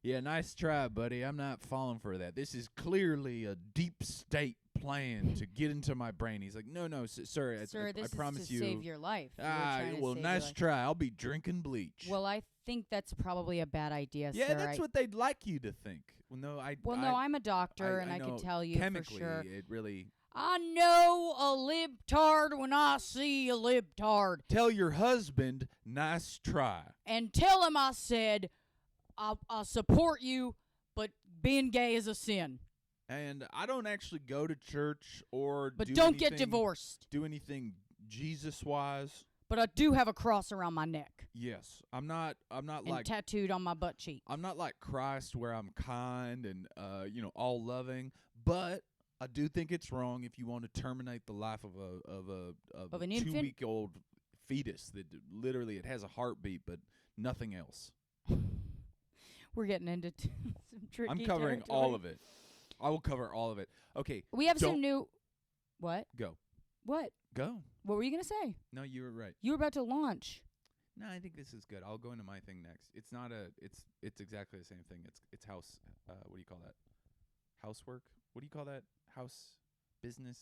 yeah, nice try, buddy. I'm not falling for that. This is clearly a deep state plan to get into my brain. He's like, no, sir, This I promise is to you. save your life. Well, nice try. I'll be drinking bleach. Well, I think that's probably a bad idea, yeah, sir. that's what they'd like you to think. No, I'm a doctor, and I know can tell you chemically, for sure. it really. I know a libtard when I see a libtard. Tell your husband, nice try. And tell him I said, I'll support you, but being gay is a sin. And I don't actually go to church or But don't get divorced. Do anything Jesus-wise. But I do have a cross around my neck. Yes. I'm not and like tattooed on my butt cheek. I'm not like Christ where I'm kind and all loving, but I do think it's wrong if you want to terminate the life of an a infant? 2-week-old fetus that literally it has a heartbeat but nothing else. We're getting into some tricky I'm covering territory. all of it. I will cover all of it. Okay. We have some new. What? Go. What? Go. What were you gonna say? No, you were right. You were about to launch. No, I think this is good. I'll go into my thing next. It's not it's exactly the same thing. It's house. What do you call that? Housework. What do you call that? House business.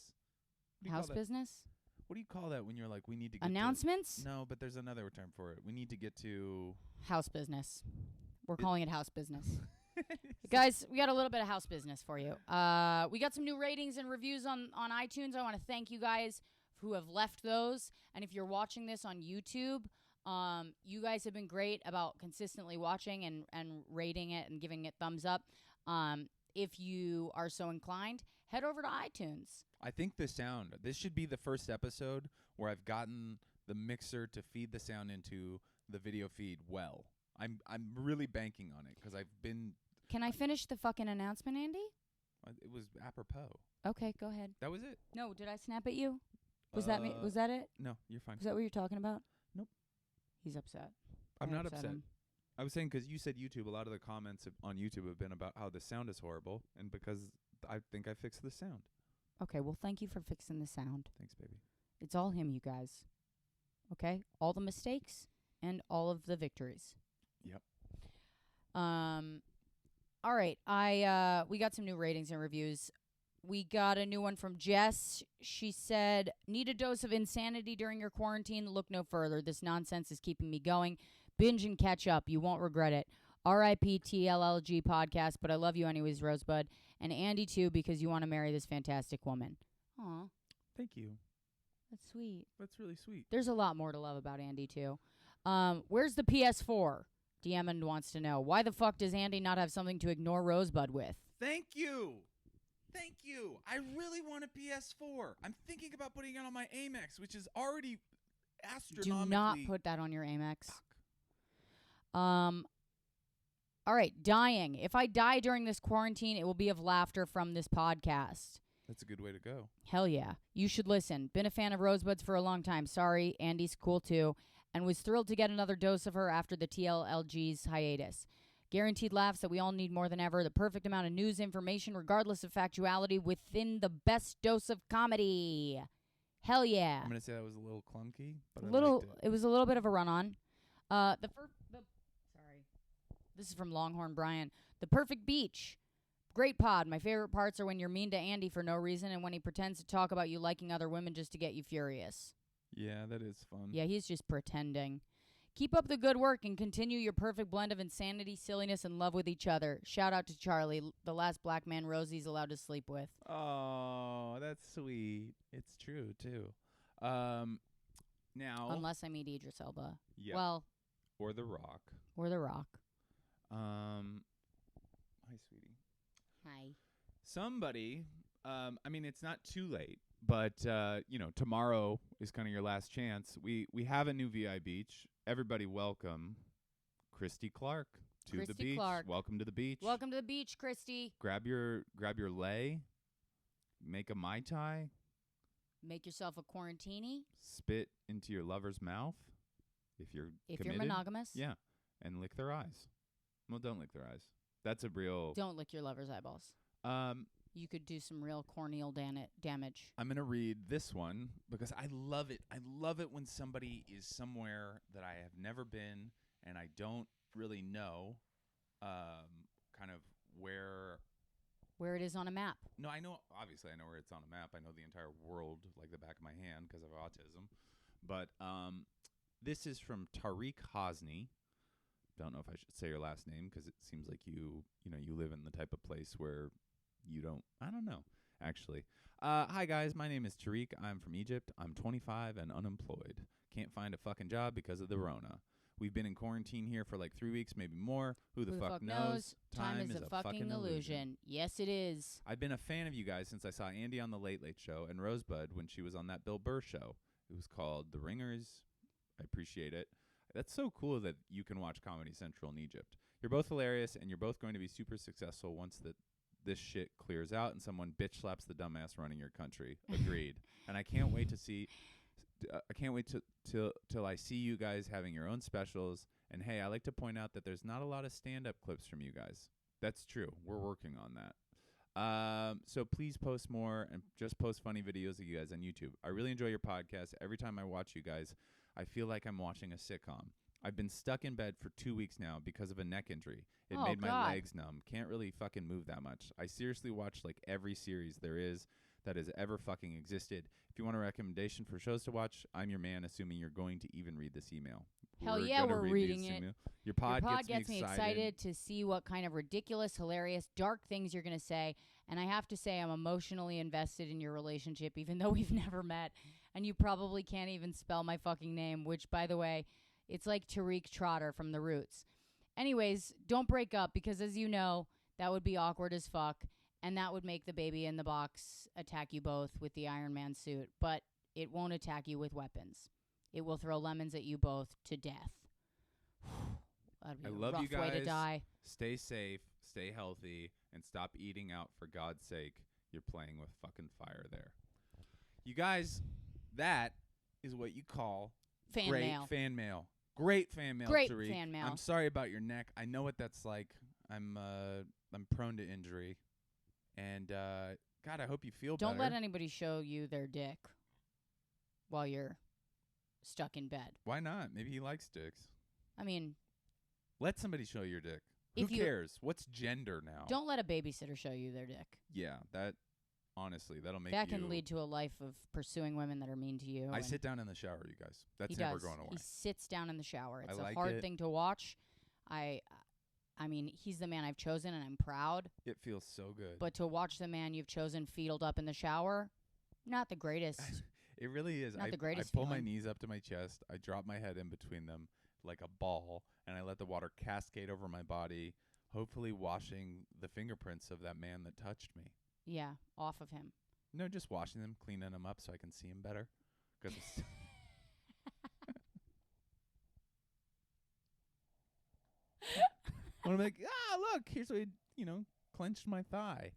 House business. What do you call that when you're like, we need to get announcements? No, but there's another term for it. We need to get to house business. We're calling it house business. Guys, we got a little bit of house business for you. We got some new ratings and reviews on iTunes. I want to thank you guys who have left those. And if you're watching this on YouTube, you guys have been great about consistently watching and rating it and giving it thumbs up. If you are so inclined, head over to iTunes. I think this should be the first episode where I've gotten the mixer to feed the sound into the video feed well. I'm really banking on it because I've been. Can I finish the fucking announcement, Andy? It was apropos. Okay, go ahead. That was it. No, did I snap at you? Was that me? Was that it? No, you're fine. Was that what you're talking about? Nope. He's upset. I'm not upset. Him. I was saying because you said YouTube, a lot of the comments on YouTube have been about how the sound is horrible, and because I think I fixed the sound. Okay, well, thank you for fixing the sound. Thanks, baby. It's all him, you guys. Okay? All the mistakes and all of the victories. Yep. All right. We got some new ratings and reviews. We got a new one from Jess. She said, need a dose of insanity during your quarantine? Look no further. This nonsense is keeping me going. Binge and catch up. You won't regret it. R.I.P. TLLG podcast, but I love you anyways, Rosebud. And Andy, too, because you want to marry this fantastic woman. Aw. Thank you. That's sweet. That's really sweet. There's a lot more to love about Andy, too. Where's the PS4? Diamond wants to know. Why the fuck does Andy not have something to ignore Rosebud with? Thank you. Thank you. I really want a PS4. I'm thinking about putting it on my Amex, which is already astronomically. Do not put that on your Amex. All right, dying. If I die during this quarantine, it will be of laughter from this podcast. That's a good way to go. Hell yeah. You should listen. Been a fan of Rosebuds for a long time. Sorry, Andy's cool too. And was thrilled to get another dose of her after the TLLG's hiatus. Guaranteed laughs that we all need more than ever. The perfect amount of news information, regardless of factuality, within the best dose of comedy. Hell yeah. I'm going to say that was a little clunky, but It was a little bit of a run-on. Sorry. This is from Longhorn Brian. The perfect beach. Great pod. My favorite parts are when you're mean to Andy for no reason and when he pretends to talk about you liking other women just to get you furious. Yeah, that is fun. Yeah, he's just pretending. Keep up the good work and continue your perfect blend of insanity, silliness, and love with each other. Shout out to Charlie, the last black man Rosie's allowed to sleep with. Oh, that's sweet. It's true, too. Now. Unless I meet Idris Elba. Yeah. Well. Or The Rock. Or The Rock. Hi, sweetie. Hi. Somebody, I mean, it's not too late, but, tomorrow is kind of your last chance. We have a new VI beach. Everybody welcome Christy Clark to the Christy beach. Clark. Welcome to the beach. Welcome to the beach, Christy. Grab your lei, make a Mai Tai. Make yourself a quarantini. Spit into your lover's mouth if you're committed. You're monogamous. Yeah, and lick their eyes. Well, don't lick their eyes. That's a real... Don't lick your lover's eyeballs. You could do some real corneal damage. I'm going to read this one because I love it. I love it when somebody is somewhere that I have never been and I don't really know kind of where it is on a map. No, I know. Obviously, I know where it's on a map. I know the entire world like the back of my hand because of autism. But this is from Tariq Hosni. Don't know if I should say your last name because it seems like you live in the type of place where you don't. I don't know, actually. Hi, guys. My name is Tariq. I'm from Egypt. I'm 25 and unemployed. Can't find a fucking job because of the Rona. We've been in quarantine here for like 3 weeks, maybe more. Who the fuck knows? Time is a fucking illusion. Yes, it is. I've been a fan of you guys since I saw Andy on The Late Late Show and Rosebud when she was on that Bill Burr show. It was called The Ringers. I appreciate it. That's so cool that you can watch Comedy Central in Egypt. You're both hilarious, and you're both going to be super successful once this shit clears out and someone bitch slaps the dumbass running your country. Agreed. And I can't wait to see... I can't wait till I see you guys having your own specials. And hey, I like to point out that there's not a lot of stand-up clips from you guys. That's true. We're working on that. So please post more and just post funny videos of you guys on YouTube. I really enjoy your podcast. Every time I watch you guys, I feel like I'm watching a sitcom. I've been stuck in bed for 2 weeks now because of a neck injury. It made my legs numb. Can't really fucking move that much. I seriously watch like every series there is that has ever fucking existed. If you want a recommendation for shows to watch, I'm your man, assuming you're going to even read this email. Hell yeah, we're reading it. Your pod gets me excited to see what kind of ridiculous, hilarious, dark things you're going to say. And I have to say I'm emotionally invested in your relationship, even though we've never met. And you probably can't even spell my fucking name, which, by the way, it's like Tariq Trotter from The Roots. Anyways, don't break up because, as you know, that would be awkward as fuck. And that would make the baby in the box attack you both with the Iron Man suit. But it won't attack you with weapons. It will throw lemons at you both to death. That'd be a rough way to die. Stay safe, stay healthy, and stop eating out for God's sake. You're playing with fucking fire there. You guys, that is what you call great fan mail. Great fan mail, Great Tariq. fan mail. I'm sorry about your neck. I know what that's like. I'm prone to injury. And, God, I hope you feel better. Don't let anybody show you their dick while you're stuck in bed. Why not? Maybe he likes dicks. I mean... Let somebody show your dick. Who cares? What's gender now? Don't let a babysitter show you their dick. Yeah, honestly, that'll make that can lead to a life of pursuing women that are mean to you. I sit down in the shower, you guys. That's never going away. He sits down in the shower. It's a hard thing to watch. I mean, he's the man I've chosen, and I'm proud. It feels so good. But to watch the man you've chosen feedled up in the shower, not the greatest. It really is. Not the greatest I pull feeling. my knees up to my chest. I drop my head in between them like a ball, and I let the water cascade over my body, hopefully washing the fingerprints of that man that touched me. Yeah, off of him. No, just washing them, cleaning them up so I can see him better. Because when I'm like, look, here's what he, clenched my thigh.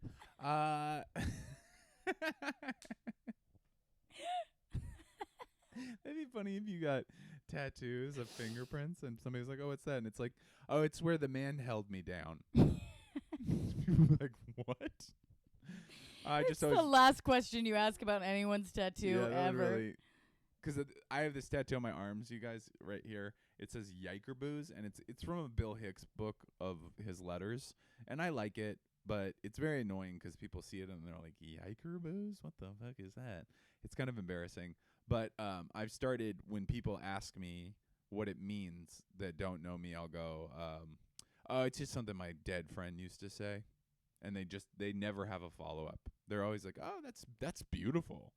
That'd be funny if you got tattoos of fingerprints and somebody's like, oh, what's that? And it's like, oh, it's where the man held me down. People are like, what? It's the last question you ask about anyone's tattoo ever. Because I have this tattoo on my arms, you guys, right here. It says Yiker Booze, and it's from a Bill Hicks book of his letters, and I like it. but it's very annoying because people see it and they're like, "Yiker booze? What the fuck is that?" It's kind of embarrassing. But I've started when people ask me what it means that don't know me, I'll go, "Oh, it's just something my dead friend used to say," and they never have a follow up. They're always like, "Oh, that's beautiful."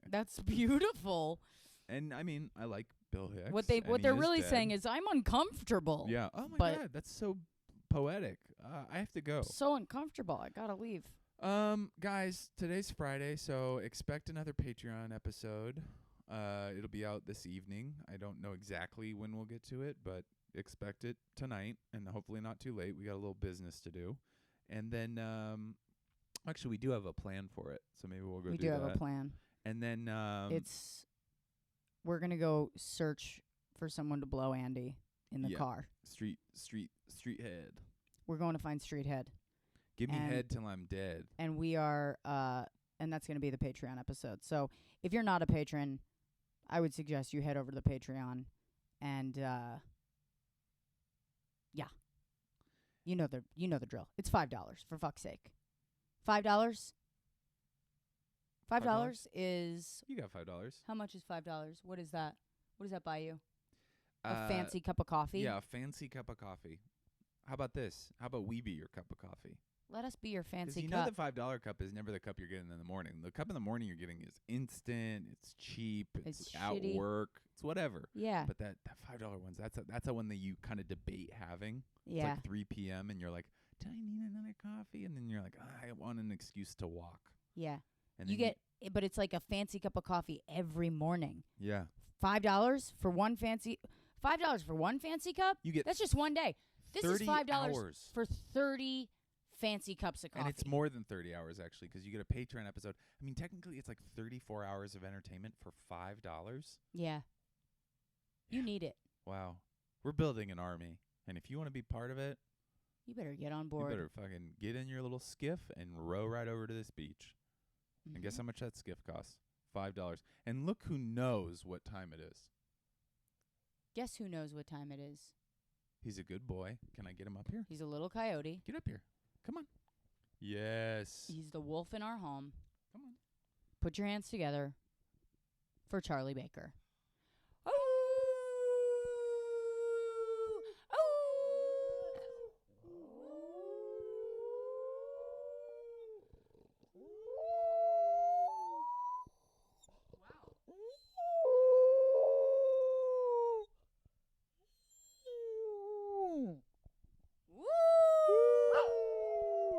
That's beautiful. And I mean, I like Bill Hicks. What and he they're is really dead. saying is I'm uncomfortable. Yeah. Oh my But- God, that's so poetic. I have to go. So uncomfortable. I gotta leave. Guys, today's Friday, so expect another Patreon episode. It'll be out this evening. I don't know exactly when we'll get to it, but expect it tonight, and hopefully not too late. We got a little business to do, and then actually we do have a plan for it, so maybe we'll go. We do do have that. a plan. And then We're gonna go search for someone to blow Andy in the Yeah. car. street head. We're going to find Street Head. Give me And- head till I'm dead. And we are and that's going to be the Patreon episode. So if you're not a patron, I would suggest you head over to the Patreon and yeah. You know the drill. It's $5 for fuck's sake. $5? $5 is You got $5. how much is $5? What is that? What does that buy you? A Uh, fancy cup of coffee? Yeah, a fancy cup of coffee. How about this? How about we be your cup of coffee? Let us be your 'Cause fancy you cup. know the $5 cup is never the cup you're getting in the morning. The cup in the morning you're getting is instant. It's cheap. It's at shitty. work. It's whatever. Yeah. But that $5 ones, that's a one that you kind of debate having. Yeah. It's like 3 p.m. and you're like, do I need another coffee? And then you're like, I want an excuse to walk. Yeah. And You then get but it's like a fancy cup of coffee every morning. yeah. $5 for one fancy cup? You get That's just one day. This is 30 $5 hours. for 30 fancy cups of coffee. And it's more than 30 hours, actually, because you get a Patreon episode. I mean, technically, it's like 34 hours of entertainment for $5. Yeah. You need it. Wow. We're building an army. And if you want to be part of it, You better get on you board. better fucking get in your little skiff and row right over to this beach. And guess Mhm. how much that skiff costs? $5. And look who knows what time it is. Guess who knows what time it is? He's a good boy. Can I get him up here? He's a little coyote. Get up here. Come on. Yes. He's the wolf in our home. Come on. Put your hands together for Charlie Baker.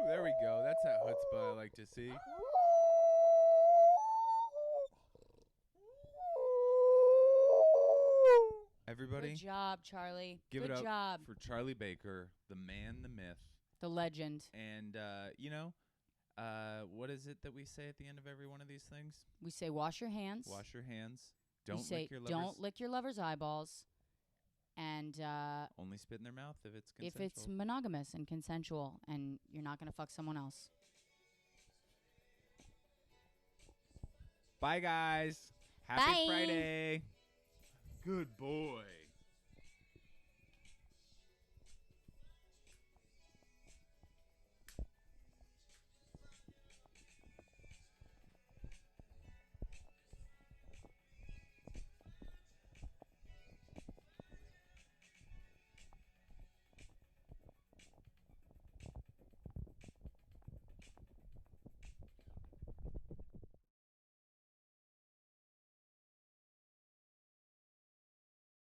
There we go. That's that chutzpah I like to see. Everybody, Good job, Charlie. give Good it up job. for Charlie Baker, the man, the myth. The legend. And, what is it that we say at the end of every one of these things? We say wash your hands. Wash your hands. We Don't say lick your lovers. don't lick your lover's eyeballs. And Only spit in their mouth if it's if consensual. it's monogamous and consensual and you're not going to fuck someone else. Bye, guys. Happy Bye. Friday. Good boy.